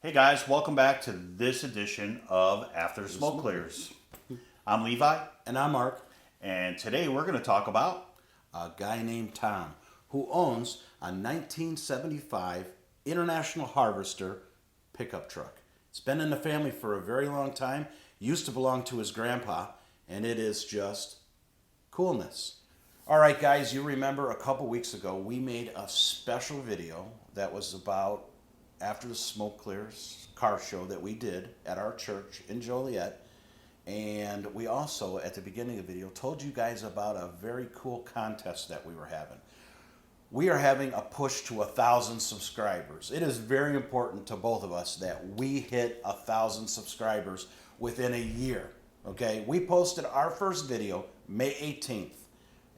Hey guys, welcome back to this edition of After the Smoke Clears. I'm Levi, And I'm Mark, and today we're going to talk about a guy named Tom, who owns a 1975 International Harvester pickup truck. It's been in the family for a very long time, used to belong to his grandpa, and it is just coolness. All right, guys, you remember a couple weeks ago we made a special video that was about After the Smoke Clears car show that we did at our church in Joliet. And we also, at the beginning of the video, told you guys about a very cool contest that we were having. We are having a push to 1,000 subscribers. It is very important to both of us that we hit 1,000 subscribers within a year. Okay, we posted our first video May 18th,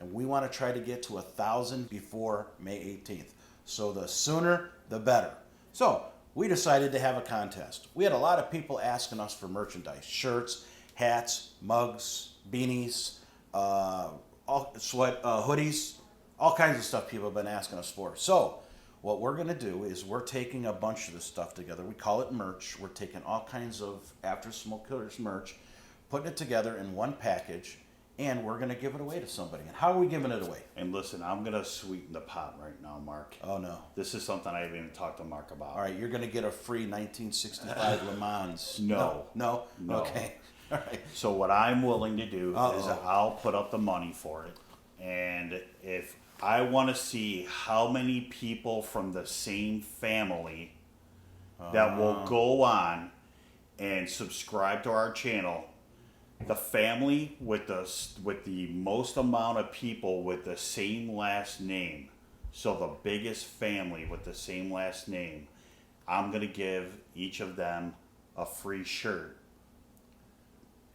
and we want to try to get to 1,000 before May 18th. So the sooner, the better. So we decided to have a contest. We had a lot of people asking us for merchandise, shirts, hats, mugs, beanies, hoodies, all kinds of stuff people have been asking us for. So what we're going to do is we're taking a bunch of this stuff together. We call it merch. We're taking all kinds of After Smoke Killers merch, putting it together in one package, and we're going to give it away to somebody. And how are we giving it away? and listen, I'm going to sweeten the pot right now, Mark. Oh, no. This is something I haven't even talked to Mark about. All right, you're going to get a free 1965 Le Mans. No. No? No. Okay. All right. So what I'm willing to do is Uh-oh. I'll put up the money for it. And if I want to see how many people from the same family that will go on and subscribe to our channel, the family with the most amount of people with the same last name, so the biggest family with the same last name, I'm going to give each of them a free shirt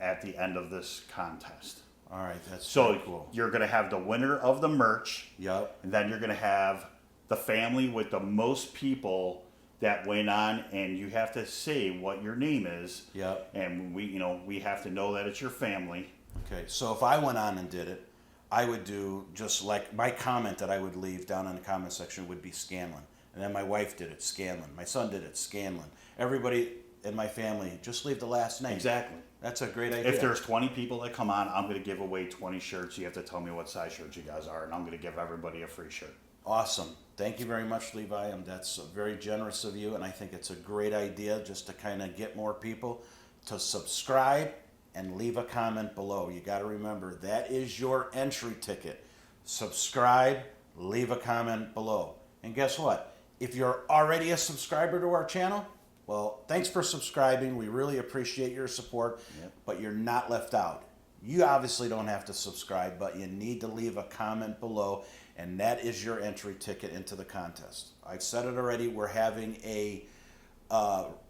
at the end of this contest. All right, that's So very cool. you're going to have the winner of the merch, Yep. and then you're going to have the family with the most people that went on, and you have to say what your name is. Yep. And we have to know that it's your family. Okay, so if I went on and did it, I would do just like my comment that I would leave down in the comment section would be Scanlon. And then my wife did it, Scanlon. My son did it, Scanlon. Everybody in my family, just leave the last name. Exactly. That's a great idea. If there's 20 people that come on, I'm going to give away 20 shirts. You have to tell me what size shirts you guys are, and I'm going to give everybody a free shirt. Awesome. Thank you very much, Levi. And that's very generous of you. And I think it's a great idea just to kind of get more people to subscribe and leave a comment below. You got to remember, that is your entry ticket. Subscribe, leave a comment below. And guess what? If you're already a subscriber to our channel, well, thanks for subscribing. We really appreciate your support, but you're not left out. You obviously don't have to subscribe, but you need to leave a comment below, and that is your entry ticket into the contest. I've said it already. We're having a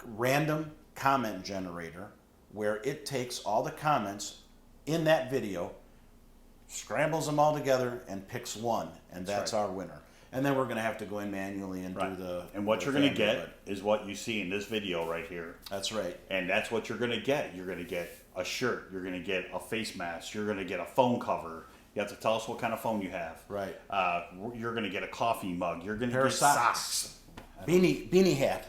random comment generator where it takes all the comments in that video, scrambles them all together, and picks one, and that's right. our winner. And then we're going to have to go in manually and do the... And what the you're going to family, get is what you see in this video right here. That's right. And that's what you're going to get. You're going to get a shirt. You're going to get a face mask. You're going to get a phone cover. You have to tell us what kind of phone you have. Right. You're going to get a coffee mug. You're going to Pair get of socks. socks. Beanie hat.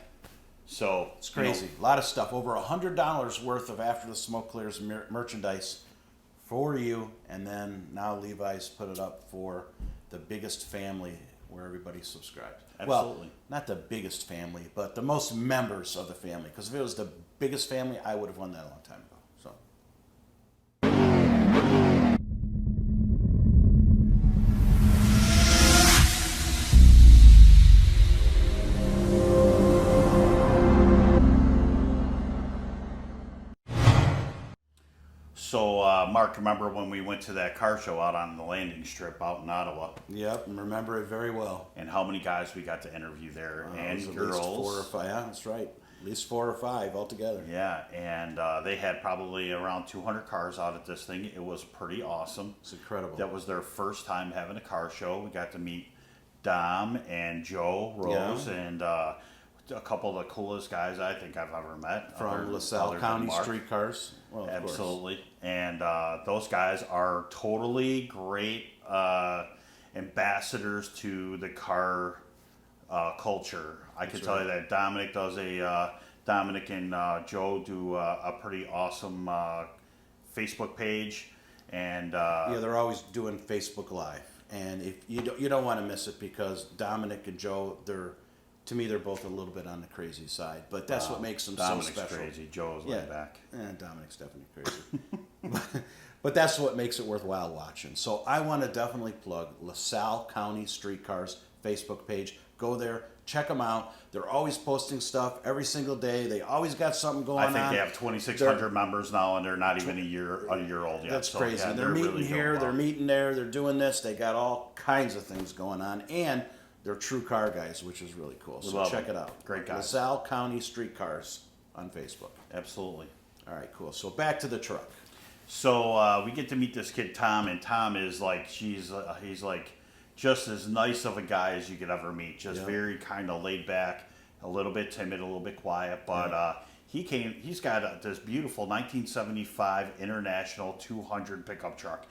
So It's crazy. A lot of stuff. Over $100 worth of After the Smoke Clears merchandise for you. And then now Levi's put it up for the biggest family where everybody subscribes. Absolutely. Well, not the biggest family, but the most members of the family. Because if it was the biggest family, I would have won that a long time ago. So. So, Mark, remember when we went to that car show out on the landing strip out in Ottawa? Yep, and remember it very well. And how many guys we got to interview there, It and was at girls. least 4 or 5. Yeah, that's right. At least 4 or 5 altogether. Yeah, and they had probably around 200 cars out at this thing. It was pretty awesome. It's incredible. That was their first time having a car show. We got to meet Dom and Joe Rose and a couple of the coolest guys I think I've ever met. From LaSalle than County Mark. streetcars. Well, of course. Absolutely. And those guys are totally great ambassadors to the car culture. I can tell you that Dominic does Dominic and Joe do a pretty awesome Facebook page, and yeah, they're always doing Facebook Live, and if you don't want to miss it, because Dominic and Joe, to me they're both a little bit on the crazy side, but that's what makes them Dominic's so special. crazy. Joe's way back. And Dominic's definitely crazy. But that's what makes it worthwhile watching. So I want to definitely plug LaSalle County Streetcars Facebook page. Go there, check them out. They're always posting stuff every single day. They always got something going on. I think they have 2,600 members now, and they're not even a year old yet. That's so, crazy. Yeah, they're meeting really here, well. they're meeting there, they're doing this. They got all kinds of things going on, and they're true car guys, which is really cool. So check it out. Great guys. LaSalle County Streetcars on Facebook. Absolutely. All right, cool. So back to the truck. So we get to meet this kid Tom, and Tom is like, he's like just as nice of a guy as you could ever meet. Just very kind of laid back, a little bit timid, a little bit quiet, but he's got this beautiful 1975 International 200 pickup truck.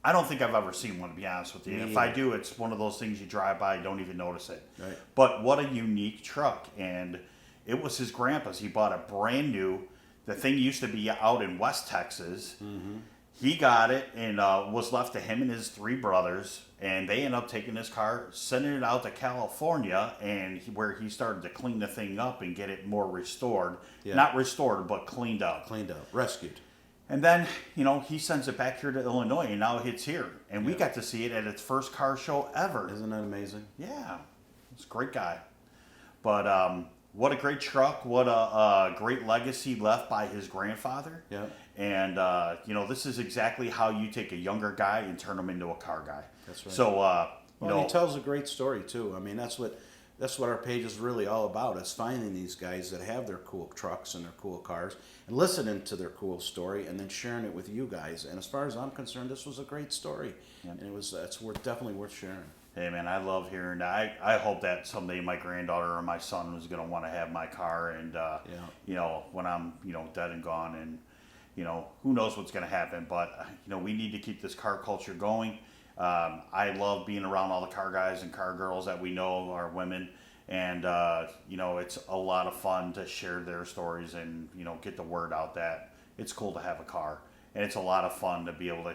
I don't think I've ever seen one, to be honest with you. If I do, it's one of those things you drive by, you don't even notice it. Right. But what a unique truck, and it was his grandpa's. He bought it brand new. The thing used to be out in West Texas. Mm-hmm. He got it and was left to him and his 3 brothers, and they ended up taking this car, sending it out to California, and where he started to clean the thing up and get it more restored. Yeah. Not restored, but cleaned up. Cleaned up, rescued. And then, he sends it back here to Illinois, and now it's here. And we got to see it at its first car show ever. Isn't that amazing? Yeah. It's a great guy. But what a great truck. What a great legacy left by his grandfather. Yeah. And, this is exactly how you take a younger guy and turn him into a car guy. That's right. So, he tells a great story, too. I mean, that's what our page is really all about, is finding these guys that have their cool trucks and their cool cars and listening to their cool story and then sharing it with you guys. And as far as I'm concerned, this was a great story. Yeah. And that's definitely worth sharing. Hey, man, I love hearing that. I hope that someday my granddaughter or my son is going to want to have my car. And, when I'm, dead and gone, and, who knows what's going to happen. But, we need to keep this car culture going. I love being around all the car guys and car girls that we know are women, and it's a lot of fun to share their stories and get the word out that it's cool to have a car, and it's a lot of fun to be able to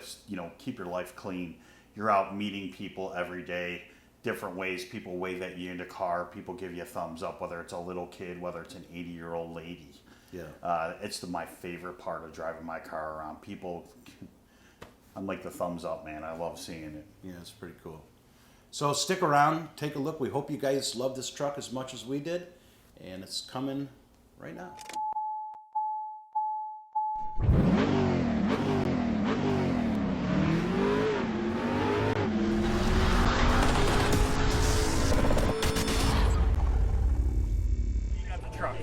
keep your life clean. You're out meeting people every day, different ways. People wave at you in the car, people give you a thumbs up, whether it's a little kid, whether it's an 80-year-old lady. Yeah, it's my favorite part of driving my car around. People. I'm like the thumbs up, man. I love seeing it. Yeah, it's pretty cool. So stick around, take a look. We hope you guys love this truck as much as we did, and it's coming right now. You got the truck.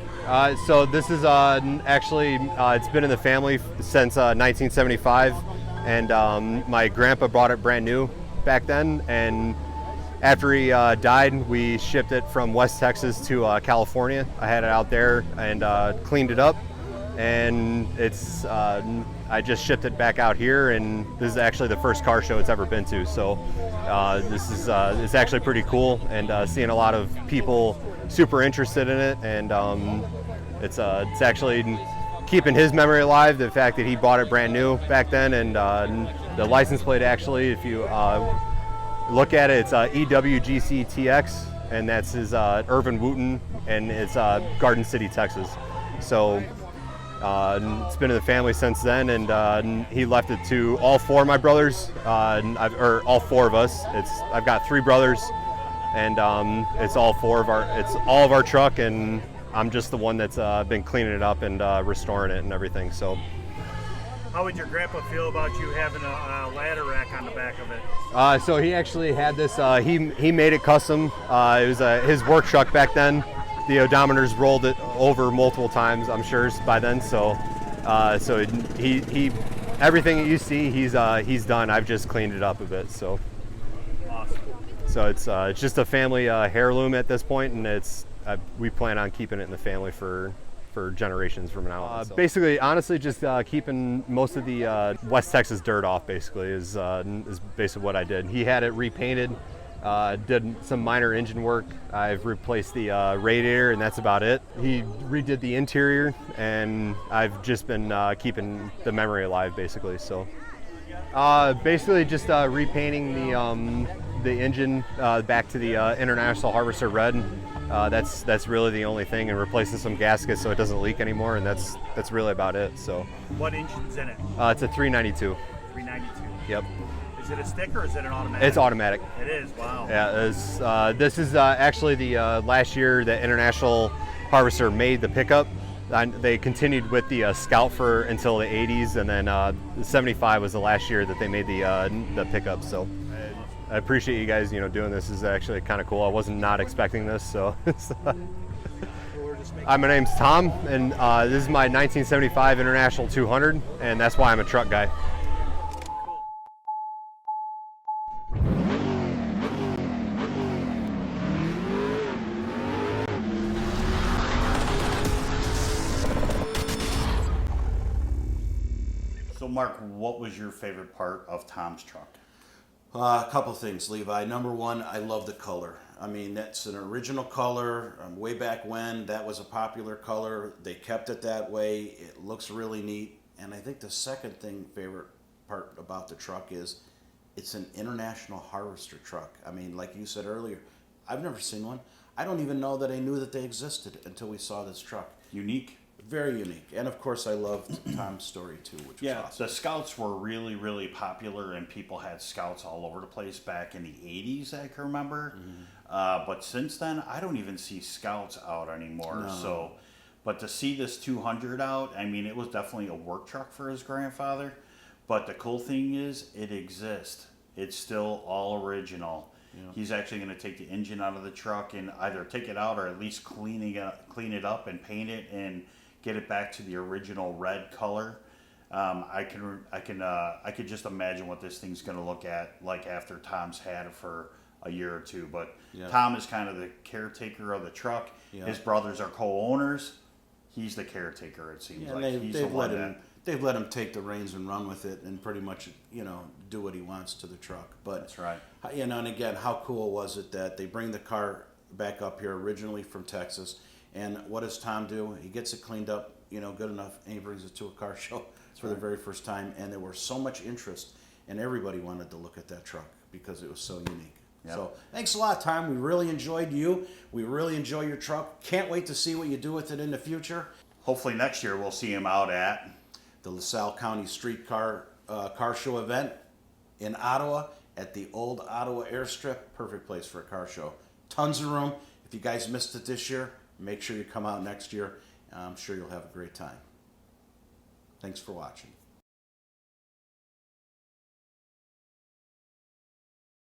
So this is actually, it's been in the family since 1975. And my grandpa bought it brand new back then, and after he died, we shipped it from West Texas to California. I had it out there and cleaned it up, and it's I just shipped it back out here, and this is actually the first car show it's ever been to. So this is it's actually pretty cool, and seeing a lot of people super interested in it, and it's actually keeping his memory alive, the fact that he bought it brand new back then, and the license plate, actually, if you look at it, it's EWGCTX, and that's his Irvin Wooten, and it's Garden City, Texas. So it's been in the family since then, and he left it to all 4 of my brothers, or all 4 of us. I've got 3 brothers, and it's all of our truck, and I'm just the one that's been cleaning it up and restoring it and everything. So, how would your grandpa feel about you having a ladder rack on the back of it? So he actually had this. He made it custom. It was his work truck back then. The odometers rolled it over multiple times, I'm sure, by then. So he everything that you see, he's done. I've just cleaned it up a bit. So. Awesome. So it's just a family heirloom at this point, and we plan on keeping it in the family for generations from now on. So. Basically, honestly, just keeping most of the West Texas dirt off, basically, is basically what I did. He had it repainted Did some minor engine work. I've replaced the radiator, and that's about it. He redid the interior, and I've just been keeping the memory alive, basically. So, basically, just repainting the engine back to the International Harvester Red. That's really the only thing, and replacing some gaskets so it doesn't leak anymore, and that's really about it. So, What engine's in it? it's a 392. 392. Yep. Is it a stick or is it an automatic? It's automatic. It is. Wow. Yeah, this is actually the last year that International Harvester made the pickup. They continued with the Scout for until the 80s, and then the 75 was the last year that they made the pickup. So I appreciate you guys, doing this. This is actually kind of cool. I wasn't not expecting this. So my name's Tom, and this is my 1975 International 200, and that's why I'm a truck guy. So, Mark, what was your favorite part of Tom's truck? A couple things, Levi. Number one, I love the color. I mean, that's an original color. Way back when, that was a popular color. They kept it that way. It looks really neat. And I think the second favorite part about the truck is it's an International Harvester truck. I mean, like you said earlier, I've never seen one. I don't even know that I knew that they existed until we saw this truck. Unique. Very unique. And of course, I loved Tom's story too, which was awesome. The Scouts were really, really popular, and people had Scouts all over the place back in the 80s, I can remember. But since then, I don't even see Scouts out anymore. No. So, but to see this 200 out, I mean, it was definitely a work truck for his grandfather. But the cool thing is, it exists. It's still all original. Yeah. He's actually going to take the engine out of the truck and either take it out or at least clean it up and paint it and get it back to the original red color. I could just imagine what this thing's going to look like after Tom's had it for a year or two. But yeah. Tom is kind of the caretaker of the truck. Yeah. His brothers are co-owners. He's the caretaker. It seems like they've let him take the reins and run with it and pretty much do what he wants to the truck. But that's right. And again, how cool was it that they bring the car back up here originally from Texas? And what does Tom do? He gets it cleaned up, good enough, and he brings it to a car show for the very first time. And there was so much interest, and everybody wanted to look at that truck because it was so unique. Yep. So thanks a lot, Tom. We really enjoyed you. We really enjoy your truck. Can't wait to see what you do with it in the future. Hopefully next year we'll see him out at the LaSalle County Street Car Show event in Ottawa at the old Ottawa Airstrip. Perfect place for a car show. Tons of room. If you guys missed it this year, make sure you come out next year. I'm sure you'll have a great time. Thanks for watching.